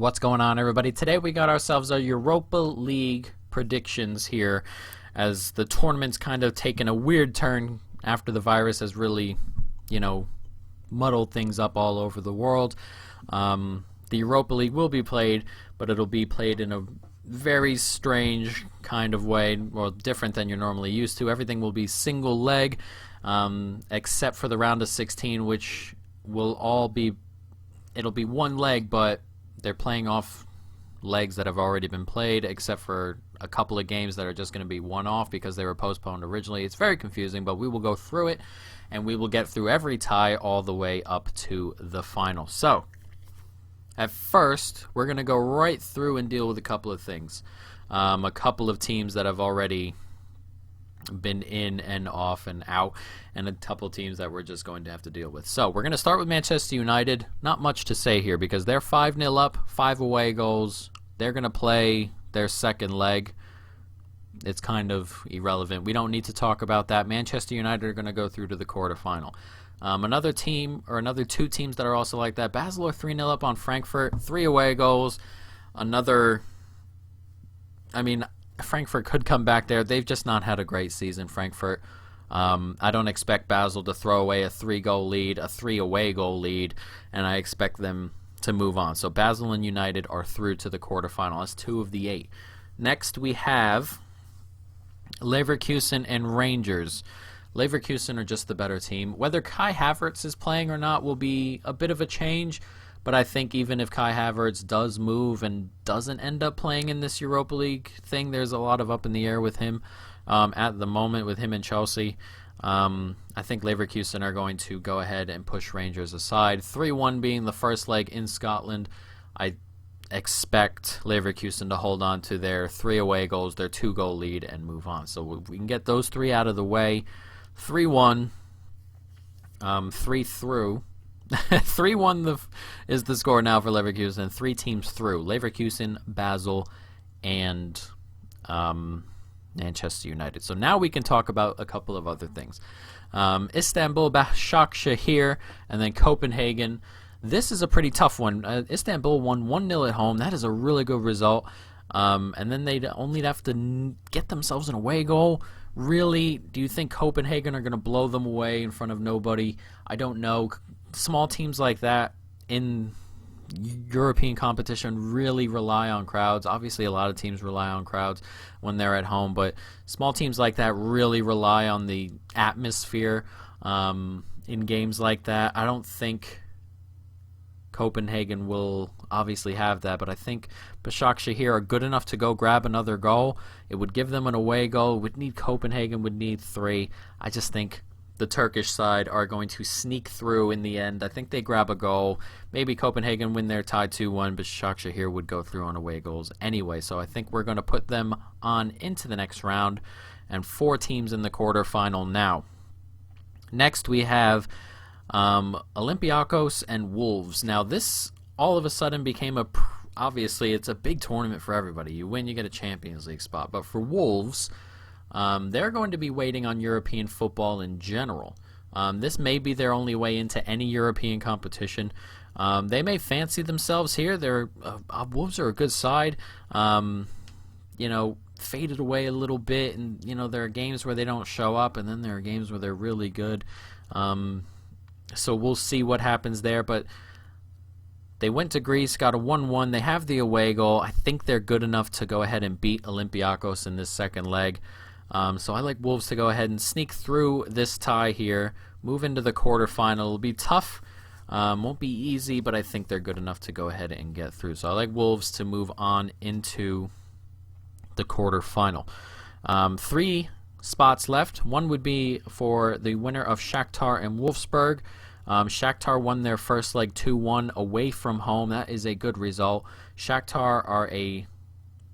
What's going on, everybody? Today we got ourselves our Europa League predictions here as the tournament's kind of taken a weird turn after the virus has really, muddled things up all over the world. The Europa League will be played, but it'll be played in a very strange kind of way, well, different than you're normally used to. Everything will be single leg, except for the round of 16, which it'll be one leg, but they're playing off legs that have already been played, except for a couple of games that are just going to be one-off because they were postponed originally. It's very confusing, but we will go through it, and we will get through every tie all the way up to the final. So, at first, we're going to go right through and deal with a couple of things. A couple of teams that have already been in and off and out, and a couple teams that we're just going to have to deal with. So we're going to start with Manchester United. Not much to say here because they're 5-0 up, 5 away goals. They're going to play their second leg. It's kind of irrelevant. We don't need to talk about that. Manchester United are going to go through to the quarterfinal. Another team, or another two teams that are also like that. Basel are 3-0 up on Frankfurt, 3 away goals. Frankfurt could come back there. They've just not had a great season, Frankfurt. I don't expect Basel to throw away a 3-goal lead, a 3-away goal lead, and I expect them to move on. So Basel and United are through to the quarterfinal. That's 2 of the 8. Next we have Leverkusen and Rangers. Leverkusen are just the better team. Whether Kai Havertz is playing or not will be a bit of a change, but I think even if Kai Havertz does move and doesn't end up playing in this Europa League thing, there's a lot of up in the air with him at the moment, with him and Chelsea. I think Leverkusen are going to go ahead and push Rangers aside. 3-1 being the first leg in Scotland. I expect Leverkusen to hold on to their 3 away goals, their 2-goal lead, and move on. So if we can get those 3 out of the way. 3-1, 3 through. 3-1 is the score now for Leverkusen. 3 teams through: Leverkusen, Basel, and Manchester United. So now we can talk about a couple of other things. Istanbul Basaksehir and then Copenhagen. This is a pretty tough one. Istanbul won 1-0 at home. That is a really good result. And then they'd only have to get themselves an away goal. Really, do you think Copenhagen are going to blow them away in front of nobody? I don't know. Small teams like that in European competition really rely on crowds. Obviously, a lot of teams rely on crowds when they're at home, but small teams like that really rely on the atmosphere in games like that. I don't think Copenhagen will obviously have that, but I think Basaksehir are good enough to go grab another goal. It would give them an away goal. Copenhagen would need 3. I just think the Turkish side are going to sneak through in the end. I think they grab a goal. Maybe Copenhagen win their tie 2-1, but Shakhtar would go through on away goals anyway. So I think we're going to put them on into the next round, and 4 teams in the quarterfinal now. Next we have Olympiacos and Wolves. Now this all of a sudden became obviously it's a big tournament for everybody. You win, you get a Champions League spot. But for Wolves, they're going to be waiting on European football in general. This may be their only way into any European competition. They may fancy themselves here. Wolves are a good side. Faded away a little bit, and there are games where they don't show up, and then there are games where they're really good. So we'll see what happens there. But they went to Greece, got a 1-1. They have the away goal. I think they're good enough to go ahead and beat Olympiacos in this second leg. So I like Wolves to go ahead and sneak through this tie here, move into the quarterfinal. It'll be tough. Won't be easy, but I think they're good enough to go ahead and get through. So I like Wolves to move on into the quarterfinal. 3 spots left. One would be for the winner of Shakhtar and Wolfsburg. Shakhtar won their first leg 2-1 away from home. That is a good result. Shakhtar are a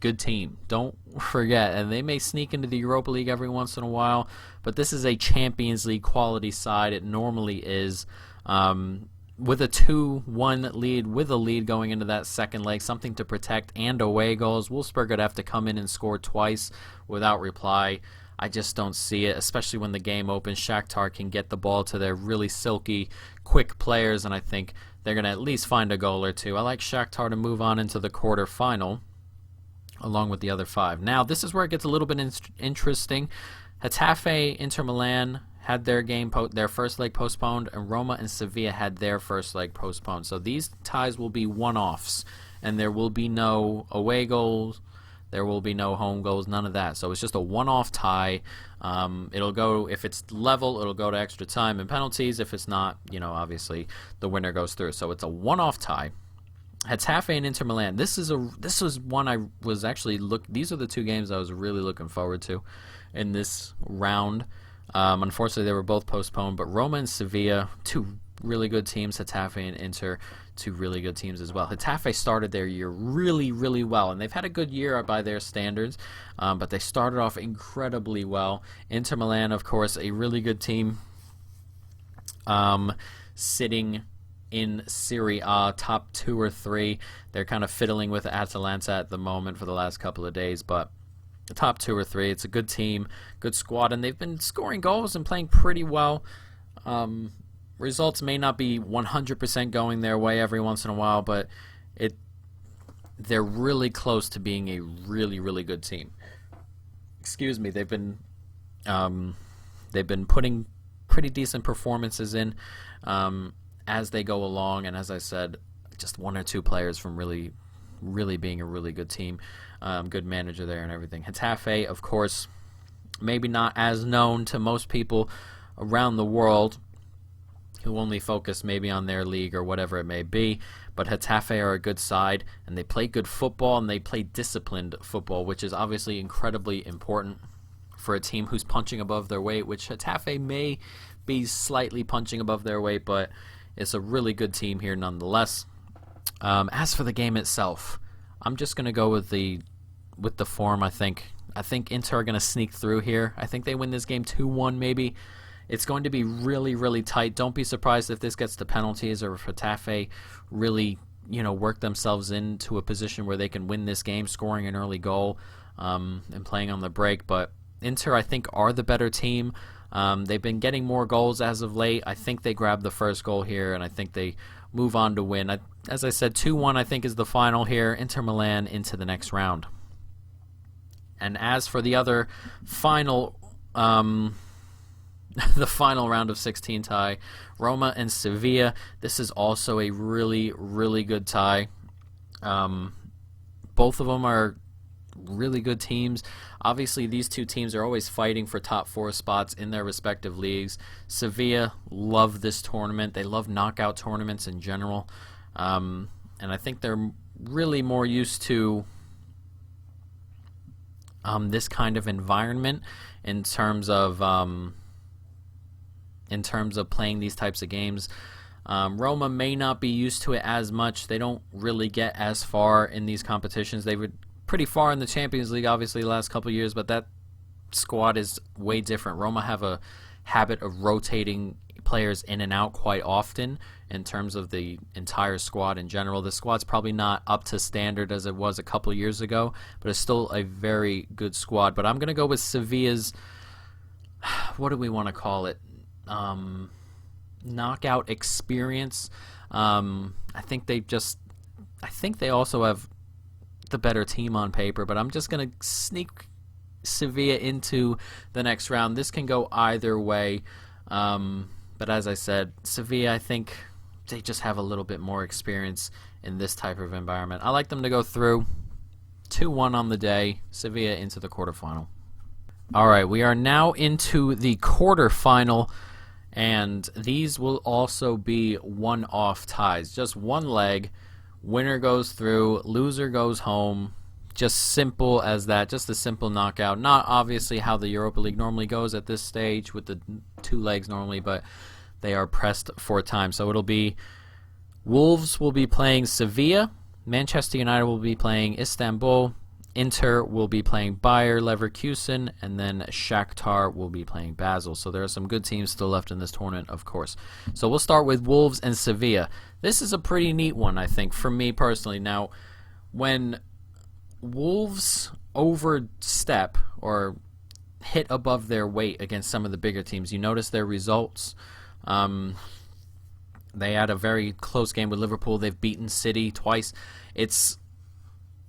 good team. Don't forget. And they may sneak into the Europa League every once in a while, but this is a Champions League quality side. It normally is. With a 2-1 lead, with a lead going into that second leg, something to protect, and away goals. Wolfsburg would have to come in and score twice without reply. I just don't see it, especially when the game opens. Shakhtar can get the ball to their really silky, quick players, and I think they're going to at least find a goal or two. I like Shakhtar to move on into the quarterfinal along with the other 5. Now, this is where it gets a little bit interesting. Getafe, Inter Milan had their their first leg postponed, and Roma and Sevilla had their first leg postponed. So these ties will be one-offs, and there will be no away goals, there will be no home goals, none of that. So it's just a one-off tie. It'll go, if it's level, it'll go to extra time and penalties. If it's not, obviously the winner goes through. So it's a one-off tie. Getafe and Inter Milan. This was one I was actually these are the 2 games I was really looking forward to in this round. Unfortunately, they were both postponed, but Roma and Sevilla, 2 really good teams. Getafe and Inter, 2 really good teams as well. Getafe started their year really, really well, and they've had a good year by their standards, but they started off incredibly well. Inter Milan, of course, a really good team, sitting in Serie A, top 2 or 3. They're kind of fiddling with Atalanta at the moment for the last couple of days, but the top 2 or 3, it's a good team, good squad, and they've been scoring goals and playing pretty well. Results may not be 100% going their way every once in a while, but they're really close to being a really, really good team. Excuse me, they've been putting pretty decent performances in as they go along, and as I said, just 1 or 2 players from really, really being a really good team, good manager there and everything. Getafe, of course, maybe not as known to most people around the world who only focus maybe on their league or whatever it may be, but Getafe are a good side, and they play good football, and they play disciplined football, which is obviously incredibly important for a team who's punching above their weight, which Getafe may be slightly punching above their weight, but it's a really good team here nonetheless. As for the game itself, I'm just going to go with the form. I think Inter are going to sneak through here. I think they win this game 2-1 maybe. It's going to be really, really tight. Don't be surprised if this gets to penalties or if Getafe really, work themselves into a position where they can win this game, scoring an early goal and playing on the break. But Inter, I think, are the better team. They've been getting more goals as of late. I think they grab the first goal here, and I think they move on to win. As I said, 2-1 I think is the final here. Inter Milan into the next round. And as for the other final the final round of 16 tie, Roma and Sevilla. This is also a really, really good tie. Both of them are really good teams. Obviously, these 2 teams are always fighting for top 4 spots in their respective leagues. Sevilla love this tournament. They love knockout tournaments in general. And I think they're really more used to this kind of environment in terms of playing these types of games. Roma may not be used to it as much. They don't really get as far in these competitions. They were pretty far in the Champions League, obviously, the last couple of years, but that squad is way different. Roma have a habit of rotating players in and out quite often in terms of the entire squad in general. The squad's probably not up to standard as it was a couple of years ago, but it's still a very good squad. But I'm going to go with Sevilla's, what do we want to call it? Knockout experience. I think they also have the better team on paper, but I'm just going to sneak Sevilla into the next round. This can go either way, but as I said, Sevilla, I think they just have a little bit more experience in this type of environment. I like them to go through 2-1 on the day, Sevilla into the quarterfinal. All right, we are now into the quarterfinal, and these will also be one-off ties, just one leg. Winner goes through, loser goes home. Just simple as that, just a simple knockout. Not obviously how the Europa League normally goes at this stage with the 2 legs normally, but they are pressed for time. So it'll be Wolves will be playing Sevilla, Manchester United will be playing Istanbul, Inter will be playing Bayer Leverkusen, and then Shakhtar will be playing Basel. So there are some good teams still left in this tournament, of course. So we'll start with Wolves and Sevilla. This is a pretty neat one, I think, for me personally. Now, when Wolves overstep or hit above their weight against some of the bigger teams, you notice their results They had a very close game with Liverpool. They've beaten City twice. It's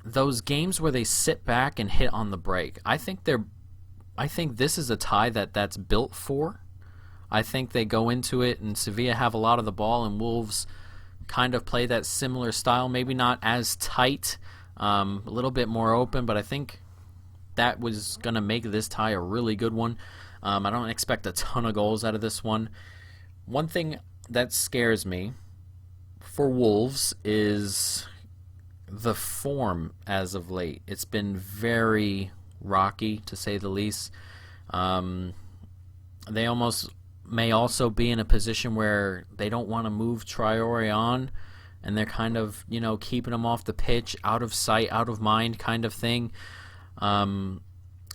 those games where they sit back and hit on the break. I think this is a tie that's built for. I think they go into it, and Sevilla have a lot of the ball, and Wolves kind of play that similar style. Maybe not as tight, a little bit more open, but I think that was going to make this tie a really good one. I don't expect a ton of goals out of this one. One thing that scares me for Wolves is the form as of late. It's been very rocky, to say the least. They almost may also be in a position where they don't want to move Traore on, and they're kind of, keeping him off the pitch, out of sight, out of mind kind of thing.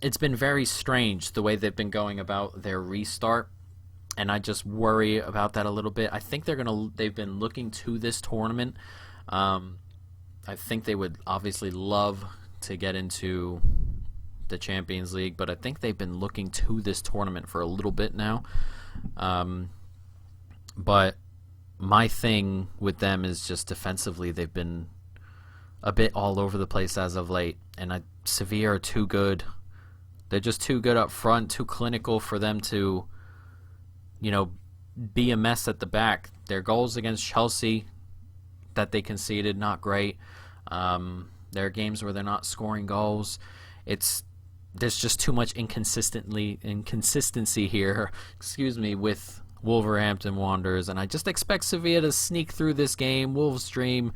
It's been very strange the way they've been going about their restart, and I just worry about that a little bit. I think they've been looking to this tournament. I think they would obviously love to get into the Champions League, but I think they've been looking to this tournament for a little bit now. But my thing with them is just defensively, they've been a bit all over the place as of late, and Sevilla are too good. They're just too good up front, too clinical for them to, be a mess at the back. Their goals against Chelsea that they conceded, not great. There are games where they're not scoring goals. There's just too much inconsistency here, with Wolverhampton Wanderers, and I just expect Sevilla to sneak through this game. Wolves' dream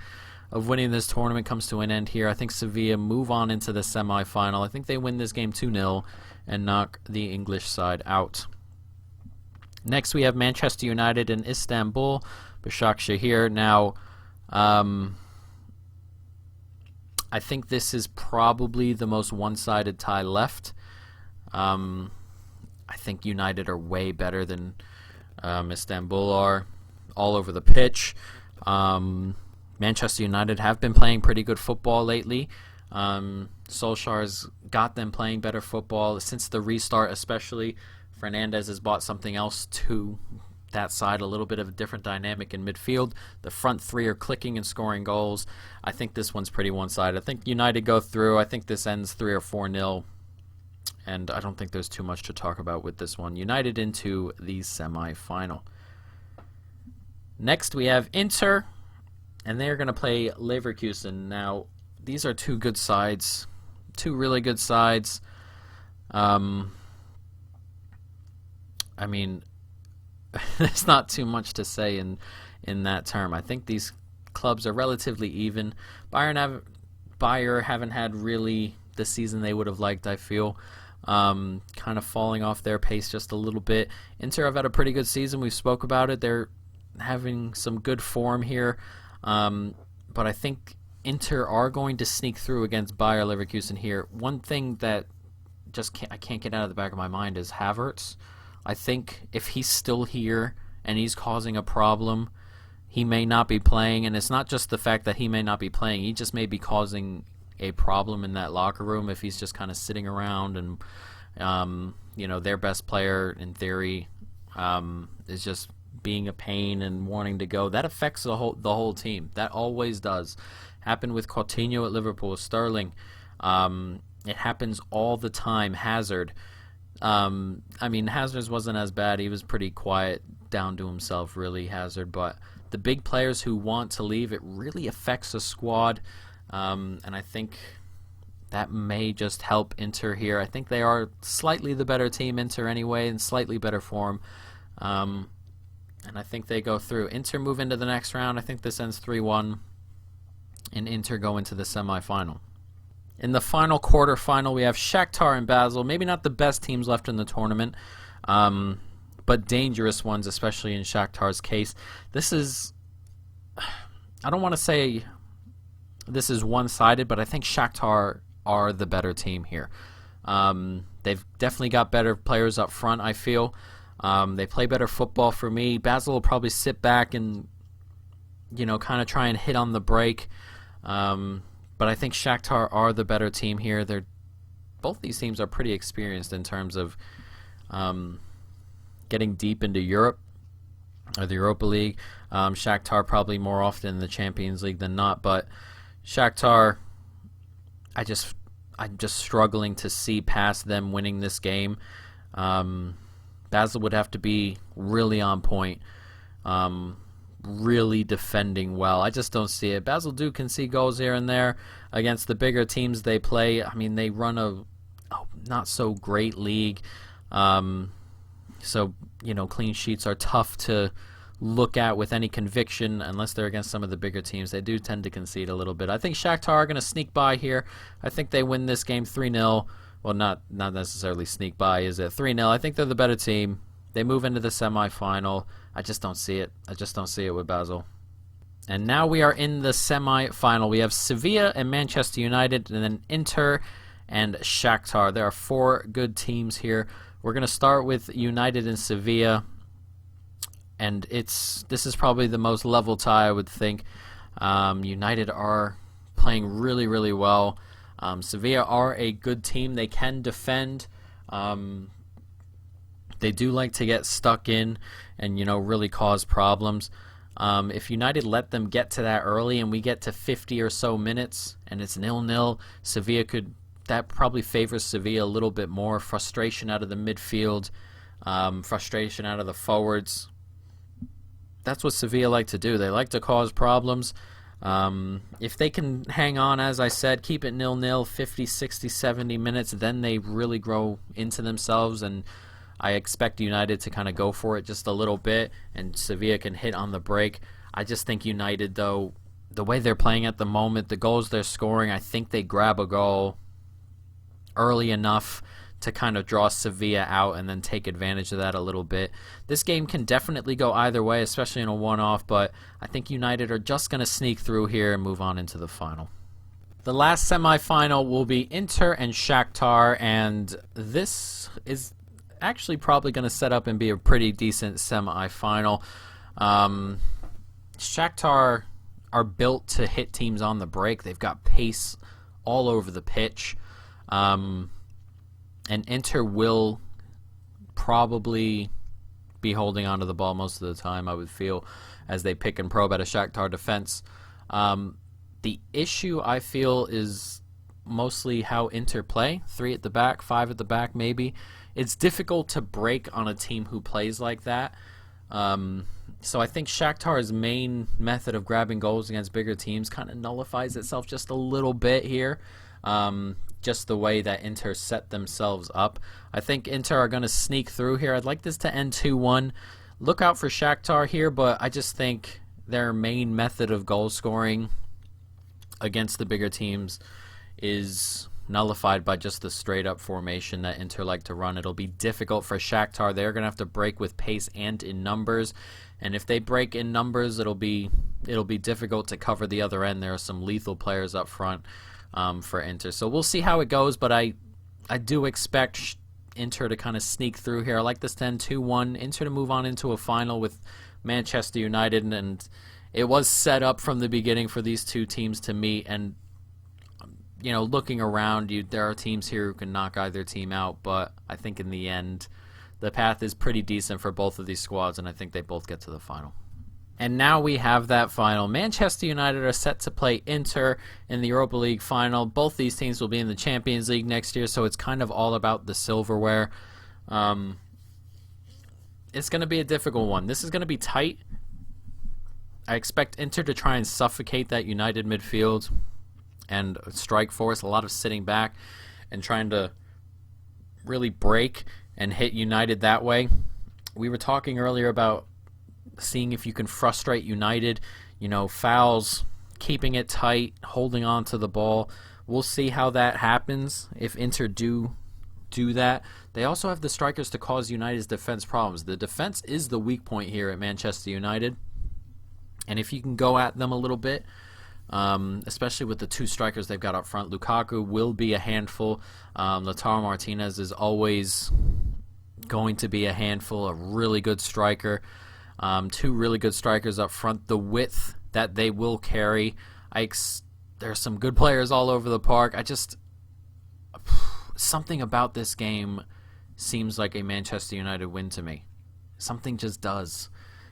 of winning this tournament comes to an end here. I think Sevilla move on into the semi-final. I think they win this game 2-0 and knock the English side out. Next, we have Manchester United and Istanbul Basaksehir. Now, I think this is probably the most one-sided tie left. I think United are way better than Istanbul are, all over the pitch. Manchester United have been playing pretty good football lately. Solskjaer's got them playing better football since the restart, especially. Fernandes has brought something else to that side, a little bit of a different dynamic in midfield. The front three are clicking and scoring goals. I think this one's pretty one-sided. I think United go through. I think this ends 3 or 4-0, and I don't think there's too much to talk about with this one. United into the semi-final. Next, we have Inter, and they're going to play Leverkusen. Now, these are two good sides, two really good sides. There's not too much to say in that term. I think these clubs are relatively even. Bayer haven't had really the season they would have liked, I feel. Kind of falling off their pace just a little bit. Inter have had a pretty good season. We've spoke about it. They're having some good form here. But I think Inter are going to sneak through against Bayer Leverkusen here. One thing that I can't get out of the back of my mind is Havertz. I think if he's still here and he's causing a problem, he may not be playing. And it's not just the fact that he may not be playing. He just may be causing a problem in that locker room if he's just kind of sitting around and, their best player, in theory, is just being a pain and wanting to go. That affects the whole team. That always does. Happened with Coutinho at Liverpool, Sterling. It happens all the time. Hazard. Hazard's wasn't as bad. He was pretty quiet, down to himself, really, Hazard. But the big players who want to leave, it really affects the squad. And I think that may just help Inter here. I think they are slightly the better team, Inter anyway, in slightly better form. And I think they go through. Inter move into the next round. I think this ends 3-1. And Inter go into the semi-final. In the final quarterfinal, we have Shakhtar and Basel. Maybe not the best teams left in the tournament, but dangerous ones, especially in Shakhtar's case. This is, I don't want to say this is one-sided, but I think Shakhtar are the better team here. They've definitely got better players up front, I feel. They play better football for me. Basel will probably sit back and, kind of try and hit on the break. But I think Shakhtar are the better team here. Both these teams are pretty experienced in terms of getting deep into Europe. or the Europa League. Shakhtar probably more often in the Champions League than not, but Shakhtar, I'm just struggling to see past them winning this game. Basel would have to be really on point, really defending well. I just don't see it. Basel do concede goals here and there against the bigger teams they play. I mean, they run a not so great league, so clean sheets are tough to look at with any conviction unless they're against some of the bigger teams. They do tend to concede a little bit. I think Shakhtar are going to sneak by here. I think they win this game 3-0. Well, not necessarily sneak by, is it? 3-0. I think they're the better team. They move into the semifinal. I just don't see it. I just don't see it with Basel. And now we are in the semifinal. We have Sevilla and Manchester United, and then Inter and Shakhtar. There are 4 good teams here. We're going to start with United and Sevilla, and this is probably the most level tie, I would think. United are playing really, really well. Sevilla are a good team. They can defend. They do like to get stuck in and, really cause problems. If United let them get to that early and we get to 50 or so minutes and it's 0-0, that probably favors Sevilla a little bit more. Frustration out of the midfield, frustration out of the forwards. That's what Sevilla like to do. They like to cause problems. If they can hang on, as I said, keep it 0-0, 50, 60, 70 minutes, then they really grow into themselves, and I expect United to kind of go for it just a little bit, and Sevilla can hit on the break. I just think United, though, the way they're playing at the moment, the goals they're scoring, I think they grab a goal early enough to kind of draw Sevilla out and then take advantage of that a little bit. This game can definitely go either way, especially in a one-off, but I think United are just going to sneak through here and move on into the final. The last semifinal will be Inter and Shakhtar, and this is actually probably going to set up and be a pretty decent semifinal. Shakhtar are built to hit teams on the break. They've got pace all over the pitch. And Inter will probably be holding onto the ball most of the time, I would feel, as they pick and probe at a Shakhtar defense. The issue, I feel, is mostly how Inter play. 3 at the back, 5 at the back, maybe. It's difficult to break on a team who plays like that. So I think Shakhtar's main method of grabbing goals against bigger teams kind of nullifies itself just a little bit here. Just the way that Inter set themselves up. I think Inter are going to sneak through here. I'd like this to end 2-1. Look out for Shakhtar here, but I just think their main method of goal scoring against the bigger teams is nullified by just the straight-up formation that Inter like to run. It'll be difficult for Shakhtar. They're going to have to break with pace and in numbers, and if they break in numbers, it'll be difficult to cover the other end. There are some lethal players up front for Inter. So we'll see how it goes, but I do expect Inter to kind of sneak through here. I like this 10-2-1. Inter to move on into a final with Manchester United, and it was set up from the beginning for these two teams to meet, and looking around, there are teams here who can knock either team out, but I think in the end, the path is pretty decent for both of these squads, and I think they both get to the final. And now we have that final. Manchester United are set to play Inter in the Europa League final. Both these teams will be in the Champions League next year, so it's kind of all about the silverware. It's going to be a difficult one. This is going to be tight. I expect Inter to try and suffocate that United midfield and strike force, a lot of sitting back and trying to really break and hit United that way. We were talking earlier about seeing if you can frustrate United, fouls, keeping it tight, holding on to the ball. We'll see how that happens if Inter do that. They also have the strikers to cause United's defense problems. The defense is the weak point here at Manchester United, and if you can go at them a little bit, especially with the 2 strikers they've got up front, Lukaku will be a handful. Lautaro Martinez is always going to be a handful, a really good striker. 2 really good strikers up front. The width that they will carry. There's some good players all over the park. Something about this game seems like a Manchester United win to me. Something just does.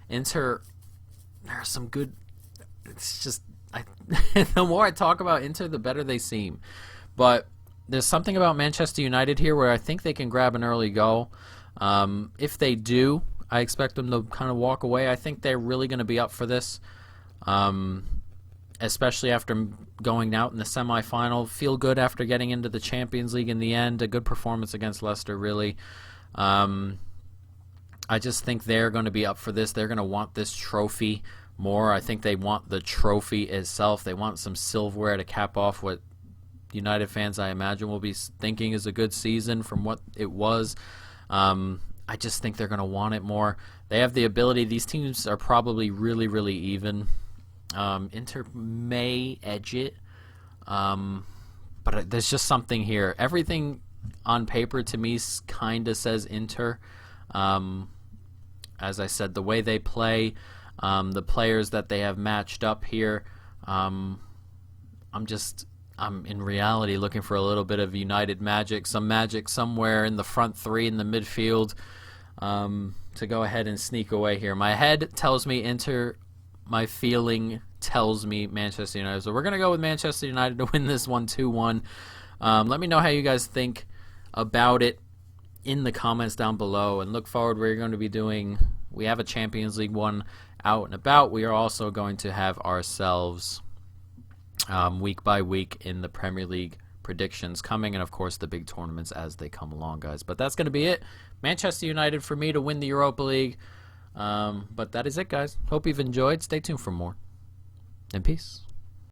Inter, there are some good. It's just the more I talk about Inter, the better they seem. But there's something about Manchester United here where I think they can grab an early goal. If they do, I expect them to kind of walk away. I think they're really going to be up for this, especially after going out in the semifinal. Feel good after getting into the Champions League in the end. A good performance against Leicester, really. I just think they're going to be up for this. They're going to want this trophy more. I think they want the trophy itself. They want some silverware to cap off what United fans, I imagine, will be thinking is a good season from what it was. I just think they're going to want it more. They have the ability. These teams are probably really, really even. Inter may edge it, but there's just something here. Everything on paper to me kind of says Inter. As I said, the way they play, the players that they have matched up here, I'm in reality looking for a little bit of United magic, some magic somewhere in the front three in the midfield, to go ahead and sneak away here. My head tells me Inter, my feeling tells me Manchester United. So we're going to go with Manchester United to win this one 2-1. Let me know how you guys think about it in the comments down below, and look forward. We're going to be doing, we have a Champions League one out and about. We are also going to have ourselves week by week in the Premier League predictions coming, and of course the big tournaments as they come along, guys. But that's going to be it. Manchester United for me to win the Europa League. But that is it, guys. Hope you've enjoyed. Stay tuned for more. And peace.